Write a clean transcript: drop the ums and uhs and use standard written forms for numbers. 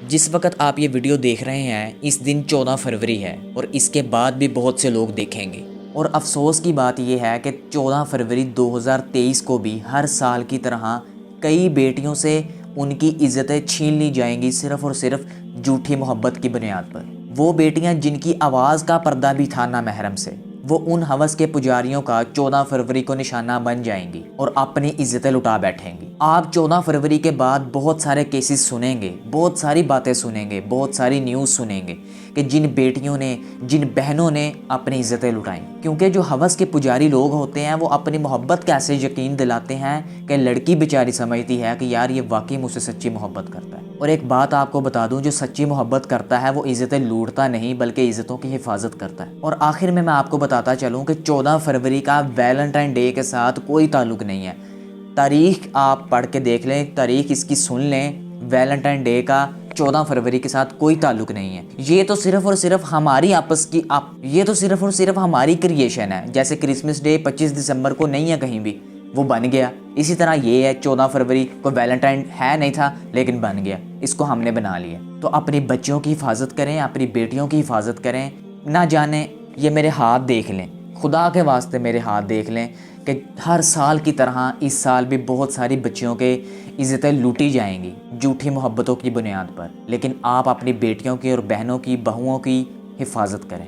جس وقت آپ یہ ویڈیو دیکھ رہے ہیں اس دن 14 فروری ہے اور اس کے بعد بھی بہت سے لوگ دیکھیں گے، اور افسوس کی بات یہ ہے کہ 14 فروری 2023 کو بھی ہر سال کی طرح کئی بیٹیوں سے ان کی عزتیں چھین لی جائیں گی صرف اور صرف جھوٹی محبت کی بنیاد پر۔ وہ بیٹیاں جن کی آواز کا پردہ بھی تھا نامحرم سے، وہ ان ہوس کے پجاریوں کا 14 فروری کو نشانہ بن جائیں گی اور اپنی عزتیں لٹا بیٹھیں گی۔ آپ 14 فروری کے بعد بہت سارے کیسز سنیں گے، بہت ساری باتیں سنیں گے، بہت ساری نیوز سنیں گے کہ جن بیٹیوں نے، جن بہنوں نے اپنی عزتیں لٹائیں، کیونکہ جو ہوس کے پجاری لوگ ہوتے ہیں وہ اپنی محبت کیسے یقین دلاتے ہیں کہ لڑکی بیچاری سمجھتی ہے کہ یار یہ واقعی مجھ سے سچی محبت کرتا ہے۔ اور ایک بات آپ کو بتا دوں، جو سچی محبت کرتا ہے وہ عزتیں لوٹتا نہیں بلکہ عزتوں کی حفاظت کرتا ہے۔ اور آخر میں آپ کو بتاتا چلوں کہ 14 فروری کا ویلنٹائن ڈے کے ساتھ کوئی تعلق نہیں ہے۔ تاریخ آپ پڑھ کے دیکھ لیں، تاریخ اس کی سن لیں، ویلنٹائن ڈے کا 14 فروری کے ساتھ کوئی تعلق نہیں ہے۔ یہ تو صرف اور صرف ہماری یہ تو صرف اور صرف ہماری کریشن ہے۔ جیسے کرسمس ڈے 25 دسمبر کو نہیں ہے کہیں بھی، وہ بن گیا، اسی طرح یہ ہے 14 فروری کو ویلنٹائن ہے نہیں تھا لیکن بن گیا، اس کو ہم نے بنا لیا۔ تو اپنی بچیوں کی حفاظت کریں، اپنی بیٹیوں کی حفاظت کریں۔ نہ جانے یہ میرے ہاتھ دیکھ لیں، خدا کے واسطے میرے ہاتھ دیکھ لیں کہ ہر سال کی طرح اس سال بھی بہت ساری بچیوں کے عزتیں لوٹی جائیں گی جھوٹی محبتوں کی بنیاد پر، لیکن آپ اپنی بیٹیوں کی اور بہنوں کی، بہوؤں کی حفاظت کریں۔